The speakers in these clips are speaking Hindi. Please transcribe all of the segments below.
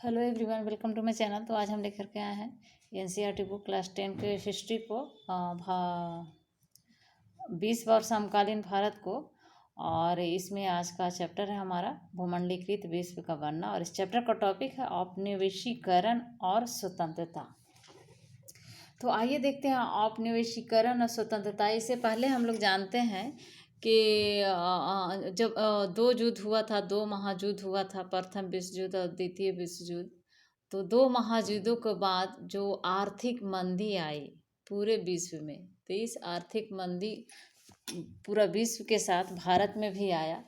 Hello everyone, welcome to my channel. तो आज हम लेकर के आए हैं एनसीईआरटी बुक क्लास 10 के हिस्ट्री को 20 वर्ष समकालीन भारत को। और इसमें आज का चैप्टर है हमारा भूमंडलीकृत विश्व का बनना, और इस चैप्टर का टॉपिक है औपनिवेशीकरण और स्वतंत्रता। तो आइए देखते हैं औपनिवेशीकरण और स्वतंत्रता। इससे पहले हम लोग जानते हैं कि जब दो युद्ध हुआ था, दो महायुद्ध हुआ था, प्रथम विश्व युद्ध और द्वितीय विश्व युद्ध। तो दो महायुद्धों के बाद जो आर्थिक मंदी आई पूरे विश्व में, तो इस आर्थिक मंदी पूरा विश्व के साथ भारत में भी आया।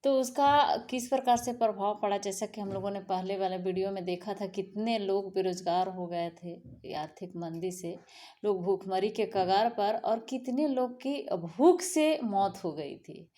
तो उसका किस प्रकार से प्रभाव पड़ा, जैसा कि हम लोगों ने पहले वाले वीडियो में देखा था, कितने लोग बेरोजगार हो गए थे ये आर्थिक मंदी से, लोग भूखमरी के कगार पर, और कितने लोग की भूख से मौत हो गई थी।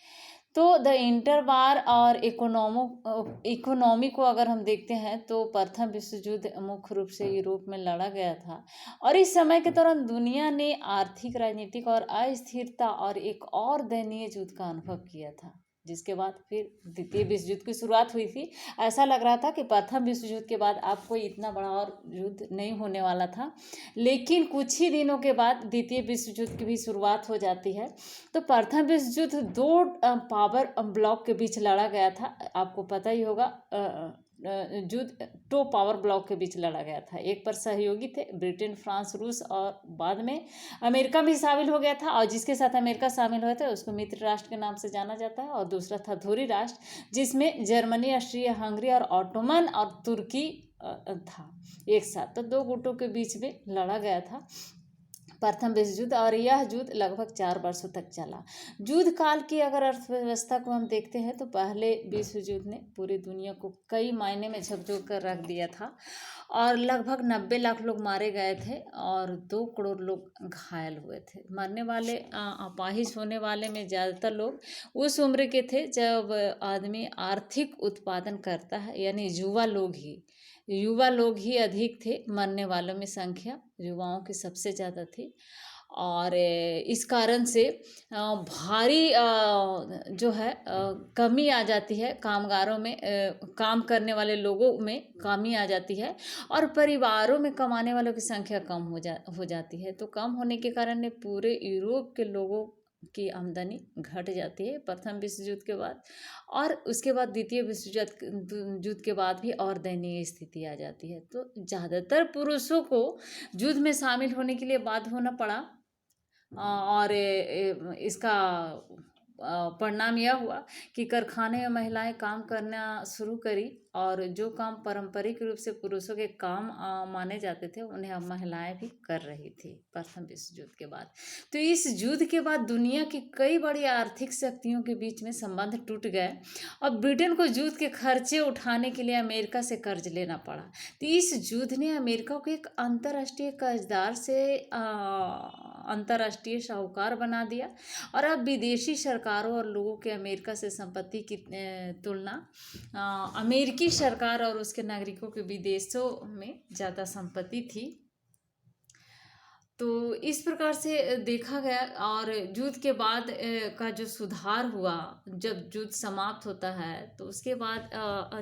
तो द इंटरवार और इकोनॉमी को अगर हम देखते हैं तो प्रथम विश्व युद्ध मुख्य रूप से यूरोप में लड़ा गया था, और इस समय के दौरान दुनिया ने आर्थिक, राजनीतिक और अस्थिरता और एक और दयनीय युद्ध का अनुभव किया था, जिसके बाद फिर द्वितीय विश्व युद्ध की शुरुआत हुई थी। ऐसा लग रहा था कि प्रथम विश्व युद्ध के बाद अब कोई इतना बड़ा और युद्ध नहीं होने वाला था, लेकिन कुछ ही दिनों के बाद द्वितीय विश्व युद्ध की भी शुरुआत हो जाती है। तो प्रथम विश्व युद्ध दो पावर ब्लॉक के बीच लड़ा गया था। आपको पता ही होगा, युद्ध दो पावर ब्लॉक के बीच लड़ा गया था। एक पर सहयोगी थे ब्रिटेन, फ्रांस, रूस, और बाद में अमेरिका भी शामिल हो गया था, और जिसके साथ अमेरिका शामिल हुए थे उसको मित्र राष्ट्र के नाम से जाना जाता है। और दूसरा था धुरी राष्ट्र, जिसमें जर्मनी, ऑस्ट्रिया हंगरी और ऑटोमन और तुर्की था एक साथ। तो दो गुटों के बीच में लड़ा गया था प्रथम विश्व युद्ध, और यह युद्ध लगभग 4 वर्षों तक चला। युद्ध काल की अगर अर्थव्यवस्था को हम देखते हैं तो पहले विश्व युद्ध ने पूरी दुनिया को कई मायने में झकझोर कर रख दिया था, और लगभग 90 लाख लोग मारे गए थे और 2 करोड़ लोग घायल हुए थे। मरने वाले, अपाहिज होने वाले में ज़्यादातर लोग उस उम्र के थे जब आदमी आर्थिक उत्पादन करता है, यानी युवा लोग ही अधिक थे। मरने वालों में संख्या युवाओं की सबसे ज़्यादा थी, और इस कारण से भारी जो है कमी आ जाती है कामगारों में, काम करने वाले लोगों में कमी आ जाती है, और परिवारों में कमाने वालों की संख्या कम हो जाती है। तो कम होने के कारण पूरे यूरोप के लोगों की आमदनी घट जाती है प्रथम विश्व युद्ध के बाद, और उसके बाद द्वितीय विश्व युद्ध के बाद भी और दयनीय स्थिति आ जाती है। तो ज़्यादातर पुरुषों को युद्ध में शामिल होने के लिए बाध्य होना पड़ा, और इसका परिणाम यह हुआ कि कारखाने में महिलाएं काम करना शुरू करी, और जो काम पारंपरिक रूप से पुरुषों के काम माने जाते थे उन्हें अब महिलाएं भी कर रही थी प्रथम विश्व युद्ध के बाद। तो इस युद्ध के बाद दुनिया की कई बड़ी आर्थिक शक्तियों के बीच में संबंध टूट गए, और ब्रिटेन को युद्ध के खर्चे उठाने के लिए अमेरिका से कर्ज लेना पड़ा। तो इस युद्ध ने अमेरिका को एक अंतर्राष्ट्रीय कर्जदार से अंतर्राष्ट्रीय साहूकार बना दिया, और अब विदेशी सरकारों और लोगों के अमेरिका से संपत्ति की तुलना अमेरिकी सरकार और उसके नागरिकों के विदेशों में ज़्यादा संपत्ति थी। तो इस प्रकार से देखा गया, और युद्ध के बाद का जो सुधार हुआ, जब युद्ध समाप्त होता है तो उसके बाद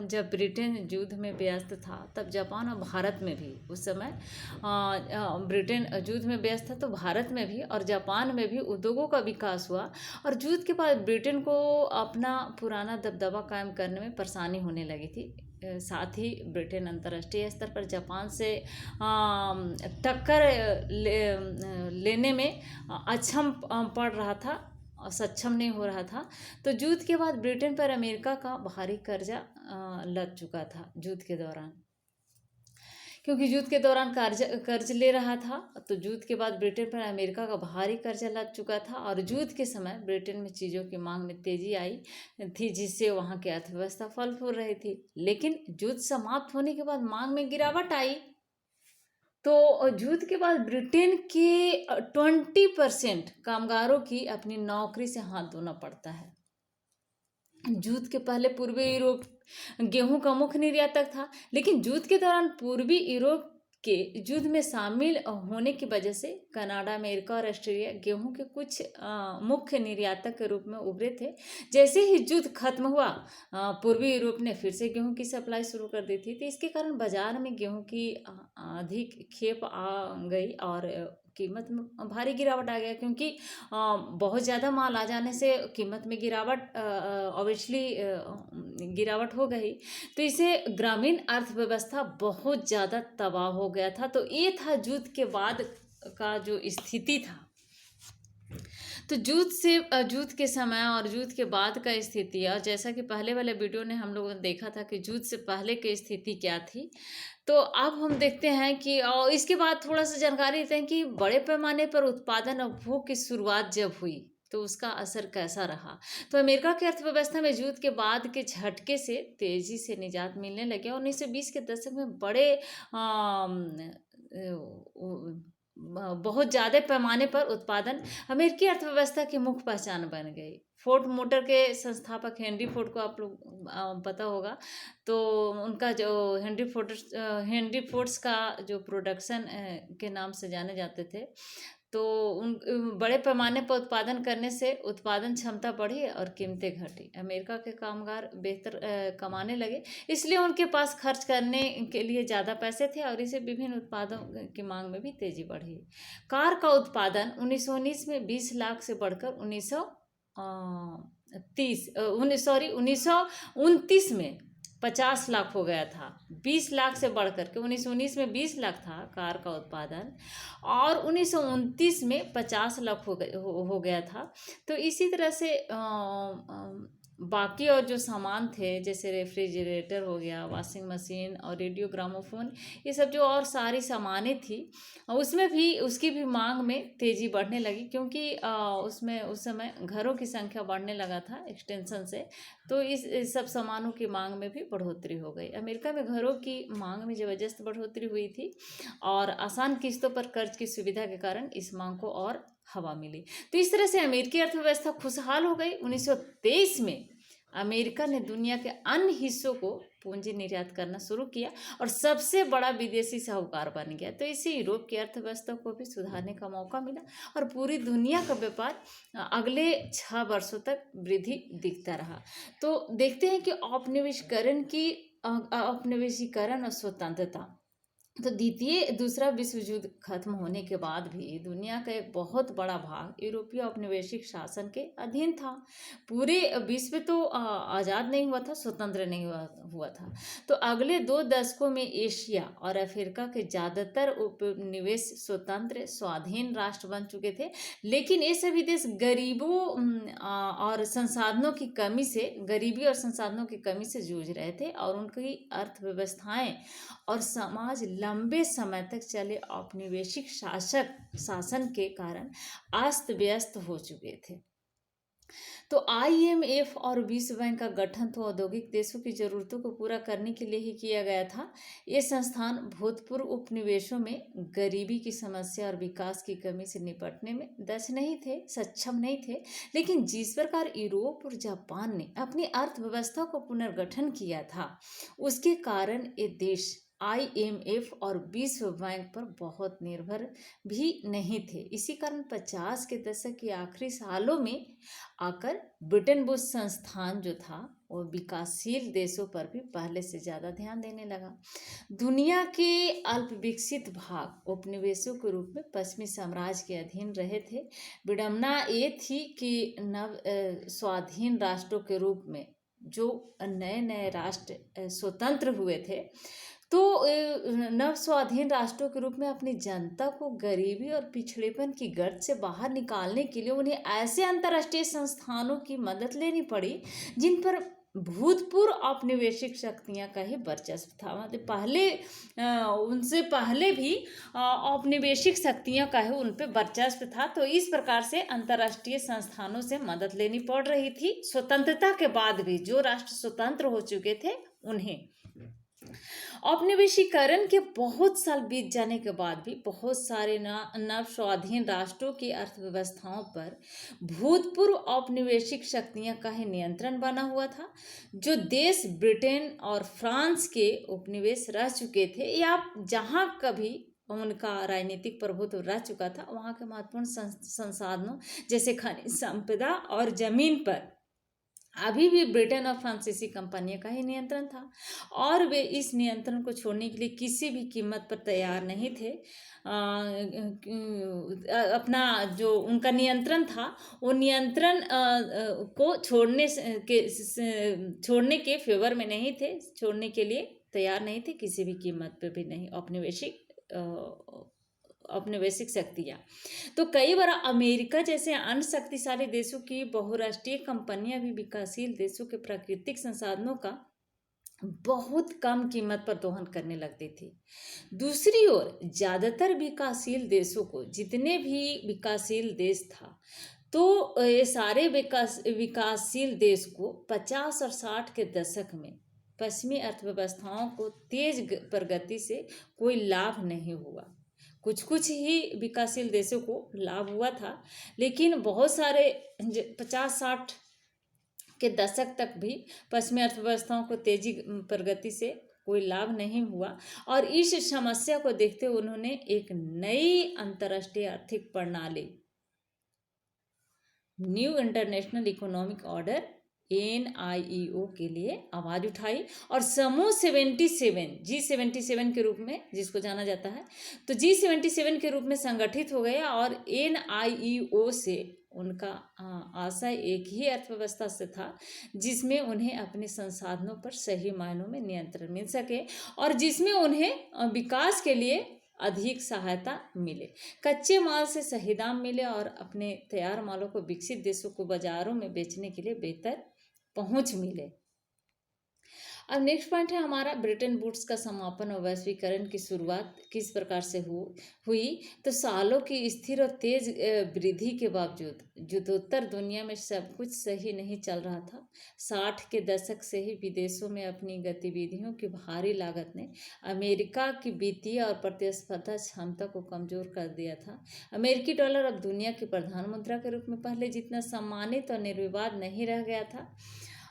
जब ब्रिटेन युद्ध में व्यस्त था, तब जापान और भारत में भी उस समय ब्रिटेन युद्ध में व्यस्त था, तो भारत में भी और जापान में भी उद्योगों का विकास हुआ। और युद्ध के बाद ब्रिटेन को अपना पुराना दबदबा कायम करने में परेशानी होने लगी थी। साथ ही ब्रिटेन अंतर्राष्ट्रीय स्तर पर जापान से टक्कर लेने में अक्षम पड़ रहा था, सक्षम नहीं हो रहा था। तो युद्ध के बाद ब्रिटेन पर अमेरिका का भारी कर्जा लग चुका था युद्ध के दौरान, क्योंकि युद्ध के दौरान कर्ज ले रहा था। तो युद्ध के बाद ब्रिटेन पर अमेरिका का भारी कर्जा लग चुका था, और युद्ध के समय ब्रिटेन में चीज़ों की मांग में तेजी आई थी, जिससे वहाँ की अर्थव्यवस्था फल फूल रही थी। लेकिन युद्ध समाप्त होने के बाद मांग में गिरावट आई। तो युद्ध के बाद ब्रिटेन के 20% कामगारों की अपनी नौकरी से हाथ धोना पड़ता है। युद्ध के पहले पूर्वी यूरोप गेहूं का मुख्य निर्यातक था, लेकिन युद्ध के दौरान पूर्वी यूरोप के युद्ध में शामिल होने की वजह से कनाडा, अमेरिका और ऑस्ट्रेलिया गेहूं के कुछ मुख्य निर्यातक के रूप में उभरे थे। जैसे ही युद्ध खत्म हुआ, पूर्वी यूरोप ने फिर से गेहूं की सप्लाई शुरू कर दी थी। तो इसके कारण बाजार में गेहूं की अधिक खेप आ गई और कीमत में भारी गिरावट आ गया, क्योंकि बहुत ज़्यादा माल आ जाने से कीमत में गिरावट ऑब्वियसली गिरावट हो गई। तो इसे ग्रामीण अर्थव्यवस्था बहुत ज़्यादा तबाह हो गया था। तो ये था युद्ध के बाद का जो स्थिति था। तो युद्ध के समय और युद्ध के बाद का स्थिति, और जैसा कि पहले वाले वीडियो ने हम लोगों ने देखा था कि युद्ध से पहले की स्थिति क्या थी, तो अब हम देखते हैं कि और इसके बाद थोड़ा सा जानकारी देते हैं कि बड़े पैमाने पर उत्पादन और उपभोग की शुरुआत जब हुई तो उसका असर कैसा रहा। तो अमेरिका की अर्थव्यवस्था में युद्ध के बाद के झटके से तेजी से निजात मिलने लगे। 1920 के दशक में बड़े बहुत ज़्यादा पैमाने पर उत्पादन अमेरिकी अर्थव्यवस्था की मुख्य पहचान बन गई। फोर्ड मोटर के संस्थापक हेनरी फोर्ड को आप लोग पता होगा, तो उनका जो हेनरी फोर्ड्स का जो प्रोडक्शन के नाम से जाने जाते थे, तो उन बड़े पैमाने पर उत्पादन करने से उत्पादन क्षमता बढ़ी और कीमतें घटी। अमेरिका के कामगार बेहतर कमाने लगे, इसलिए उनके पास खर्च करने के लिए ज़्यादा पैसे थे और इसे विभिन्न उत्पादों की मांग में भी तेजी बढ़ी। कार का उत्पादन 1919 में 20 लाख से बढ़कर 1929 में 50 लाख हो गया था। 20 लाख से बढ़ करके 1919 में 20 लाख था कार का उत्पादन, और 1929 में 50 लाख हो गया था। तो इसी तरह से बाकी और जो सामान थे, जैसे रेफ्रिजरेटर हो गया, वॉशिंग मशीन और रेडियो, ग्रामोफोन, ये सब जो और सारी सामानें थी, उसमें भी उसकी भी मांग में तेज़ी बढ़ने लगी, क्योंकि उसमें उस समय घरों की संख्या बढ़ने लगा था एक्सटेंशन से। तो इस सब सामानों की मांग में भी बढ़ोतरी हो गई। अमेरिका में घरों की मांग में ज़बरदस्त बढ़ोतरी हुई थी और आसान किस्तों पर कर्ज की सुविधा के कारण इस मांग को और हवा मिली। तो इस तरह से अमेरिकी अर्थव्यवस्था खुशहाल हो गई। 1923 में अमेरिका ने दुनिया के अन्य हिस्सों को पूंजी निर्यात करना शुरू किया और सबसे बड़ा विदेशी साहूकार बन गया। तो इससे यूरोप की अर्थव्यवस्था को भी सुधारने का मौका मिला और पूरी दुनिया का व्यापार अगले 6 वर्षों तक वृद्धि दिखता रहा। तो देखते हैं कि औपनिवेशीकरण और स्वतंत्रता। तो दूसरा विश्व युद्ध खत्म होने के बाद भी दुनिया का एक बहुत बड़ा भाग यूरोपीय औपनिवेशिक शासन के अधीन था। पूरे विश्व तो आज़ाद नहीं हुआ था, स्वतंत्र नहीं हुआ था। तो अगले 2 दशकों में एशिया और अफ्रीका के ज़्यादातर उपनिवेश स्वतंत्र स्वाधीन राष्ट्र बन चुके थे, लेकिन ये सभी देश गरीबी और संसाधनों की कमी से जूझ रहे थे और उनकी अर्थव्यवस्थाएं और समाज लंबे समय तक चले औपनिवेशिक शासन के कारण अस्त व्यस्त हो चुके थे। तो IMF और विश्व बैंक का गठन तो औद्योगिक देशों की जरूरतों को पूरा करने के लिए ही किया गया था। ये संस्थान भूतपूर्व उपनिवेशों में गरीबी की समस्या और विकास की कमी से निपटने में सक्षम नहीं थे। लेकिन जिस प्रकार यूरोप और जापान ने अपनी अर्थव्यवस्था को पुनर्गठन किया था, उसके कारण ये देश IMF और विश्व बैंक पर बहुत निर्भर भी नहीं थे। इसी कारण 50 के दशक के आखिरी सालों में आकर ब्रिटेन वुड्स संस्थान जो था वो विकासशील देशों पर भी पहले से ज़्यादा ध्यान देने लगा। दुनिया के अल्प विकसित भाग उपनिवेशों के रूप में पश्चिमी साम्राज्य के अधीन रहे थे। विडंबना ये थी कि नव स्वाधीन राष्ट्रों के रूप में जो नए राष्ट्र स्वतंत्र हुए थे, तो नव स्वाधीन राष्ट्रों के रूप में अपनी जनता को गरीबी और पिछड़ेपन की गर्त से बाहर निकालने के लिए उन्हें ऐसे अंतर्राष्ट्रीय संस्थानों की मदद लेनी पड़ी जिन पर भूतपूर्व औपनिवेशिक शक्तियां का ही वर्चस्व था। मतलब उनसे पहले भी औपनिवेशिक शक्तियां का ही उन पर वर्चस्व था। तो इस प्रकार से अंतर्राष्ट्रीय संस्थानों से मदद लेनी पड़ रही थी। स्वतंत्रता के बाद भी जो राष्ट्र स्वतंत्र हो चुके थे उन्हें औपनिवेशीकरण के बहुत साल बीत जाने के बाद भी बहुत सारे नव स्वाधीन राष्ट्रों की अर्थव्यवस्थाओं पर भूतपूर्व औपनिवेशिक शक्तियां का ही नियंत्रण बना हुआ था। जो देश ब्रिटेन और फ्रांस के उपनिवेश रह चुके थे या जहां कभी उनका राजनीतिक प्रभुत्व रह चुका था, वहां के महत्वपूर्ण संसाधनों जैसे खनिज संपदा और जमीन पर अभी भी ब्रिटेन और फ्रांसीसी कंपनियों का ही नियंत्रण था, और वे इस नियंत्रण को छोड़ने के लिए किसी भी कीमत पर तैयार नहीं थे। अपना जो उनका नियंत्रण था, वो नियंत्रण को छोड़ने के फेवर में नहीं थे, छोड़ने के लिए तैयार नहीं थे, किसी भी कीमत पर भी नहीं। औपनिवेशिक शक्तियाँ तो कई बार अमेरिका जैसे अन्य शक्तिशाली देशों की बहुराष्ट्रीय कंपनियां भी विकासशील देशों के प्राकृतिक संसाधनों का बहुत कम कीमत पर दोहन करने लगती थी। दूसरी ओर ज्यादातर विकासशील देशों को, जितने भी विकासशील देश था, तो ये सारे विकासशील देश को 50 और 60 के दशक में पश्चिमी अर्थव्यवस्थाओं को तेज प्रगति से कोई लाभ नहीं हुआ। कुछ कुछ ही विकासशील देशों को लाभ हुआ था, लेकिन बहुत सारे 50-60 के दशक तक भी पश्चिमी अर्थव्यवस्थाओं को तेजी प्रगति से कोई लाभ नहीं हुआ। और इस समस्या को देखते हुए उन्होंने एक नई अंतर्राष्ट्रीय आर्थिक प्रणाली, new international economic order NIEO के लिए आवाज उठाई और समूह 77 G77 के रूप में जिसको जाना जाता है, तो G77 के रूप में संगठित हो गया। और NIEO से उनका आशय एक ही अर्थव्यवस्था से था जिसमें उन्हें अपने संसाधनों पर सही मायनों में नियंत्रण मिल सके और जिसमें उन्हें विकास के लिए अधिक सहायता मिले, कच्चे माल से सही दाम मिले और अपने तैयार मालों को विकसित देशों को बाजारों में बेचने के लिए बेहतर पहुंच मिले। अब नेक्स्ट पॉइंट है हमारा, ब्रिटेन वुड्स का समापन और वैश्वीकरण की शुरुआत किस प्रकार से हुई। तो सालों की स्थिर और तेज वृद्धि के बावजूद युद्धोत्तर दुनिया में सब कुछ सही नहीं चल रहा था। 60 के दशक से ही विदेशों में अपनी गतिविधियों की भारी लागत ने अमेरिका की वित्तीय और प्रतिस्पर्धा क्षमता को कमजोर कर दिया था। अमेरिकी डॉलर अब दुनिया की प्रधान मुद्रा के रूप में पहले जितना सम्मानित और निर्विवाद नहीं रह गया था,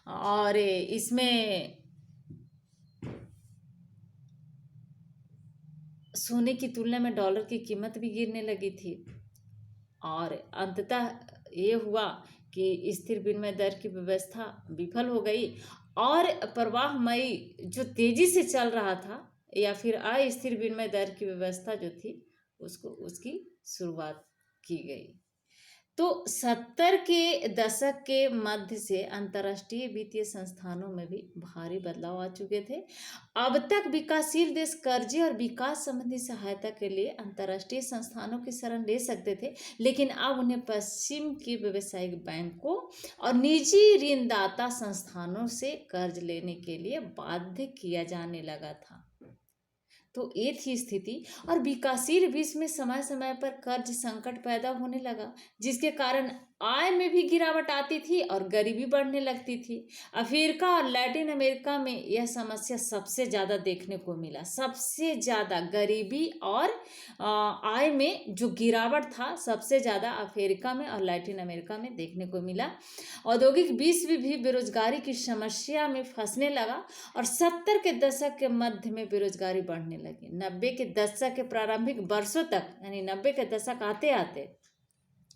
और इसमें सोने की तुलना में डॉलर की कीमत भी गिरने लगी थी। और अंततः ये हुआ कि स्थिर विनिमय दर की व्यवस्था विफल हो गई और प्रवाहमयी जो तेजी से चल रहा था या फिर अस्थिर विनिमय दर की व्यवस्था जो थी उसकी शुरुआत की गई। तो 70 के दशक के मध्य से अंतर्राष्ट्रीय वित्तीय संस्थानों में भी भारी बदलाव आ चुके थे। अब तक विकासशील देश कर्जे और विकास संबंधी सहायता के लिए अंतर्राष्ट्रीय संस्थानों की शरण ले सकते थे, लेकिन अब उन्हें पश्चिम के व्यावसायिक बैंकों और निजी ऋणदाता संस्थानों से कर्ज लेने के लिए बाध्य किया जाने लगा था। तो ये थी स्थिति, और विकासशील विश्व में समय समय पर कर्ज संकट पैदा होने लगा, जिसके कारण आय में भी गिरावट आती थी और गरीबी बढ़ने लगती थी। अफ्रीका और लैटिन अमेरिका में यह समस्या सबसे ज़्यादा देखने को मिला। सबसे ज़्यादा गरीबी और आय में जो गिरावट था सबसे ज़्यादा अफ्रीका में और लैटिन अमेरिका में देखने को मिला। औद्योगिक विश्व भी बेरोजगारी की समस्या में फंसने लगा और 70 के दशक के मध्य में बेरोजगारी बढ़ने लगी। 90 के दशक के प्रारंभिक वर्षों तक, यानी 90 के दशक आते आते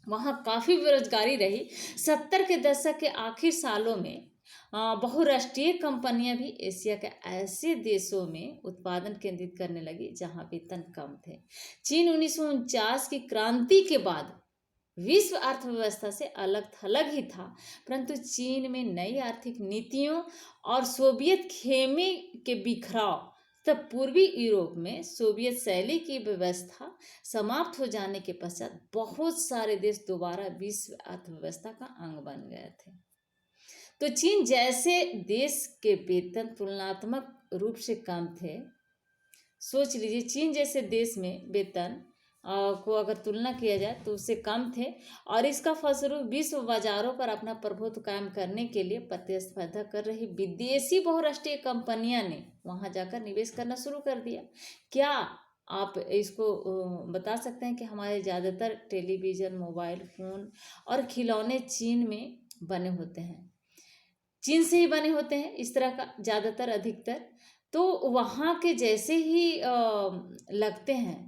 वहाँ काफ़ी बेरोजगारी रही। 70 के दशक के आखिर सालों में बहुराष्ट्रीय कंपनियां भी एशिया के ऐसे देशों में उत्पादन केंद्रित करने लगी जहां वेतन कम थे। चीन 1949 की क्रांति के बाद विश्व अर्थव्यवस्था से अलग थलग ही था, परंतु चीन में नई आर्थिक नीतियों और सोवियत खेमे के बिखराव, तब पूर्वी यूरोप में सोवियत शैली की व्यवस्था समाप्त हो जाने के पश्चात बहुत सारे देश दोबारा विश्व अर्थव्यवस्था का अंग बन गए थे। तो चीन जैसे देश के वेतन तुलनात्मक रूप से कम थे। सोच लीजिए, चीन जैसे देश में वेतन को अगर तुलना किया जाए तो उससे कम थे, और इसका फलस्वरूप विश्व बाजारों पर अपना प्रभुत्व कायम करने के लिए प्रतिस्पर्धा कर रही विदेशी बहुराष्ट्रीय कंपनियां ने वहां जाकर निवेश करना शुरू कर दिया। क्या आप इसको बता सकते हैं कि हमारे ज़्यादातर टेलीविज़न, मोबाइल फ़ोन और खिलौने चीन में बने होते हैं, चीन से ही बने होते हैं, इस तरह का ज़्यादातर, अधिकतर तो वहाँ के जैसे ही लगते हैं।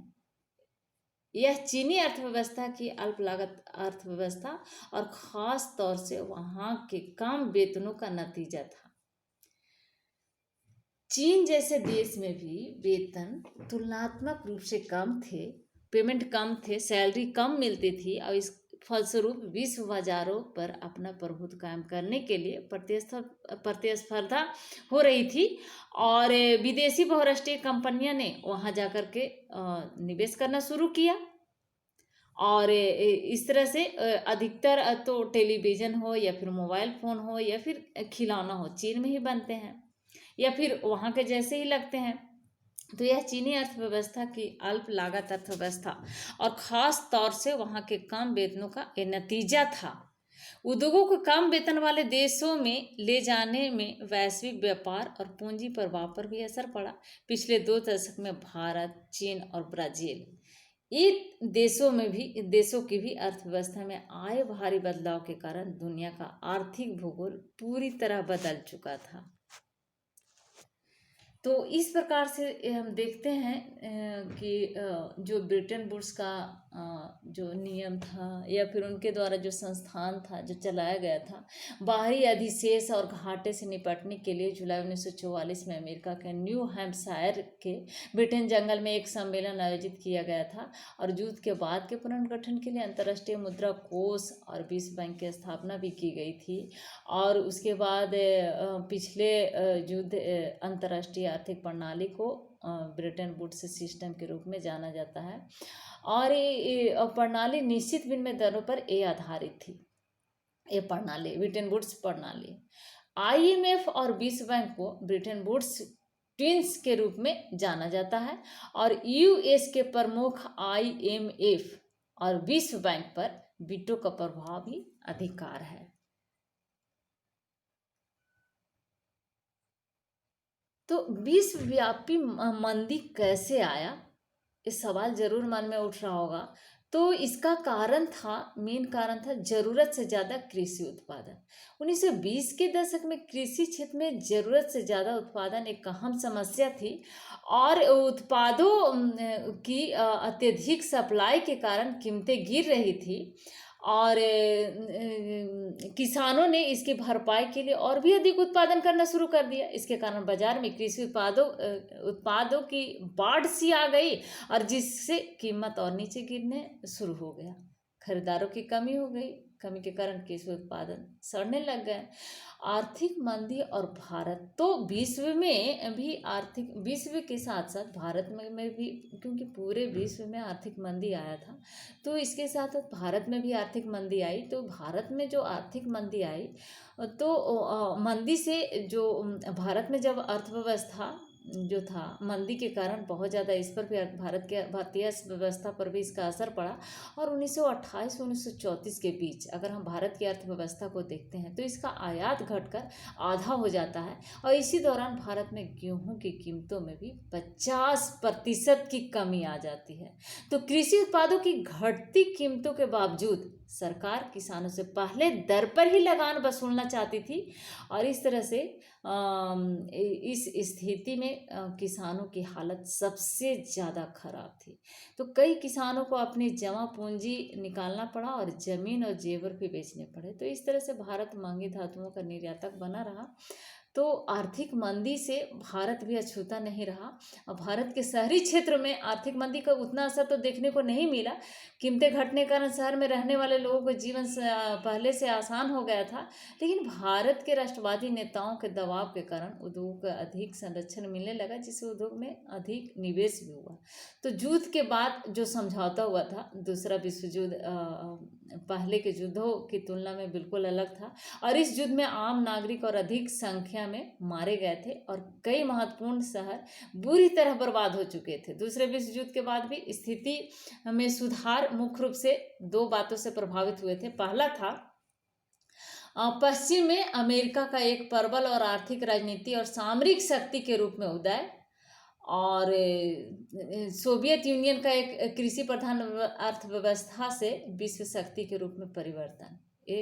यह चीनी अर्थव्यवस्था की अल्प लागत अर्थव्यवस्था और ख़ास तौर से वहाँ के कम वेतनों का नतीजा था। चीन जैसे देश में भी वेतन तुलनात्मक रूप से कम थे, पेमेंट कम थे, सैलरी कम मिलती थी, और इस फलस्वरूप विश्व बाजारों पर अपना प्रभुत्व कायम करने के लिए प्रतिस्पर्धा हो रही थी, और विदेशी बहुराष्ट्रीय कंपनियां ने वहां जाकर के निवेश करना शुरू किया। और इस तरह से अधिकतर तो टेलीविज़न हो या फिर मोबाइल फ़ोन हो या फिर खिलौना हो, चीन में ही बनते हैं या फिर वहाँ के जैसे ही लगते हैं। तो यह चीनी अर्थव्यवस्था की अल्प लागत अर्थव्यवस्था और ख़ास तौर से वहाँ के कम वेतनों का एक नतीजा था। उद्योगों को कम वेतन वाले देशों में ले जाने में वैश्विक व्यापार और पूंजी प्रवाह पर भी असर पड़ा। पिछले 2 दशक में भारत, चीन और ब्राज़ील, इन देशों की भी अर्थव्यवस्था में आए भारी बदलाव के कारण दुनिया का आर्थिक भूगोल पूरी तरह बदल चुका था। तो इस प्रकार से हम देखते हैं कि जो ब्रिटेन वुड्स का जो नियम था या फिर उनके द्वारा जो संस्थान था जो चलाया गया था, बाहरी अधिशेष और घाटे से निपटने के लिए जुलाई 1944 में अमेरिका के न्यू हैम्पशायर के ब्रिटेन जंगल में एक सम्मेलन आयोजित किया गया था, और युद्ध के बाद के पुनर्गठन के लिए अंतर्राष्ट्रीय मुद्रा कोष और विश्व बैंक की स्थापना भी की गई थी। और उसके बाद पिछले युद्ध अंतर्राष्ट्रीय आर्थिक प्रणाली को ब्रिटेन वुड्स सिस्टम के रूप में जाना जाता है, और ये प्रणाली निश्चित विनिमय दरों पर आधारित थी। ये प्रणाली ब्रिटेन वुड्स प्रणाली, IMF और विश्व बैंक को ब्रिटेन वुड्स ट्विंस के रूप में जाना जाता है, और US के प्रमुख IMF और विश्व बैंक पर वीटो का प्रभाव भी अधिकार है। तो विश्वव्यापी मंदी कैसे आया, इस सवाल जरूर मन में उठ रहा होगा। तो इसका मेन कारण था ज़रूरत से ज़्यादा कृषि उत्पादन। 1920 के दशक में कृषि क्षेत्र में ज़रूरत से ज़्यादा उत्पादन एक अहम समस्या थी, और उत्पादों की अत्यधिक सप्लाई के कारण कीमतें गिर रही थी, और किसानों ने इसकी भरपाई के लिए और भी अधिक उत्पादन करना शुरू कर दिया। इसके कारण बाजार में कृषि उत्पादों की बाढ़ सी आ गई, और जिससे कीमत और नीचे गिरने शुरू हो गया। खरीदारों की कमी हो गई, कमी के कारण कृषि उत्पादन सड़ने लग गए। आर्थिक मंदी और भारत, तो विश्व के साथ साथ भारत में भी, क्योंकि पूरे विश्व में आर्थिक मंदी आया था, तो इसके साथ साथ भारत में भी आर्थिक मंदी आई। तो भारत में जो आर्थिक मंदी आई, तो मंदी से जो भारत में जब अर्थव्यवस्था जो था, मंदी के कारण बहुत ज़्यादा इस पर भी भारतीय अर्थव्यवस्था पर भी इसका असर पड़ा। और 1928 1934 के बीच अगर हम भारत की अर्थव्यवस्था को देखते हैं तो इसका आयात घटकर आधा हो जाता है, और इसी दौरान भारत में गेहूं की कीमतों में भी 50% की कमी आ जाती है। तो कृषि उत्पादों की घटती कीमतों के बावजूद सरकार किसानों से पहले दर पर ही लगान वसूलना चाहती थी, और इस तरह से इस स्थिति में किसानों की हालत सबसे ज़्यादा खराब थी। तो कई किसानों को अपनी जमा पूंजी निकालना पड़ा और ज़मीन और जेवर भी बेचने पड़े। तो इस तरह से भारत महंगी धातुओं का निर्यातक बना रहा। तो आर्थिक मंदी से भारत भी अछूता नहीं रहा, और भारत के शहरी क्षेत्र में आर्थिक मंदी का उतना असर तो देखने को नहीं मिला। कीमतें घटने के कारण शहर में रहने वाले लोगों को जीवन पहले से आसान हो गया था, लेकिन भारत के राष्ट्रवादी नेताओं के दबाव के कारण उद्योग का अधिक संरक्षण मिलने लगा, जिससे उद्योग में अधिक निवेश भी हुआ। तो युद्ध के बाद जो समझौता हुआ था, दूसरा विश्व युद्ध, पहले के युद्धों की तुलना में बिल्कुल अलग था, और इस युद्ध में आम नागरिक और अधिक संख्या में मारे गए थे और कई महत्वपूर्ण शहर बुरी तरह बर्बाद हो चुके थे। दूसरे विश्व युद्ध के बाद भी स्थिति में सुधार मुख्य रूप से दो बातों से प्रभावित हुए थे। पहला था पश्चिम में अमेरिका का एक प्रबल और आर्थिक, राजनीति और सामरिक शक्ति के रूप में उदय, और सोवियत यूनियन का एक कृषि प्रधान अर्थव्यवस्था से विश्व शक्ति के रूप में परिवर्तन। ये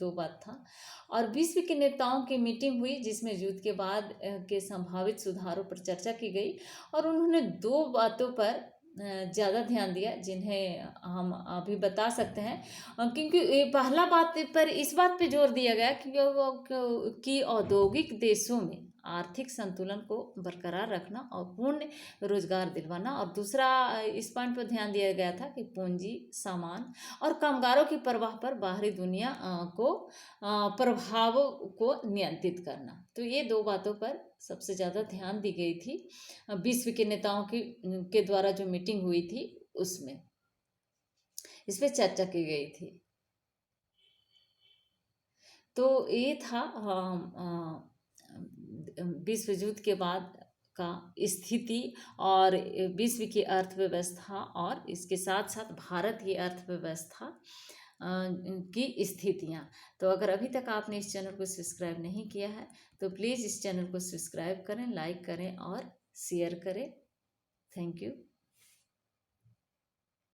दो बात था। और विश्व के नेताओं की मीटिंग हुई जिसमें युद्ध के बाद के संभावित सुधारों पर चर्चा की गई, और उन्होंने दो बातों पर ज़्यादा ध्यान दिया जिन्हें हम अभी बता सकते हैं। क्योंकि ये पहला बात पर इस बात पे जोर दिया गया कि औद्योगिक देशों में आर्थिक संतुलन को बरकरार रखना और पूर्ण रोजगार दिलवाना, और दूसरा इस पॉइंट पर ध्यान दिया गया था कि पूंजी, सामान और कामगारों की प्रवाह पर बाहरी दुनिया को प्रभावों को नियंत्रित करना। तो ये दो बातों पर सबसे ज़्यादा ध्यान दी गई थी विश्व के नेताओं के द्वारा जो मीटिंग हुई थी उसमें इस पे चर्चा की गई थी। तो ये था विश्व युद्ध के बाद का स्थिति और विश्व की अर्थव्यवस्था, और इसके साथ साथ भारत की अर्थव्यवस्था की स्थितियाँ। तो अगर अभी तक आपने इस चैनल को सब्सक्राइब नहीं किया है तो प्लीज़ इस चैनल को सब्सक्राइब करें, लाइक करें और शेयर करें। Thank you.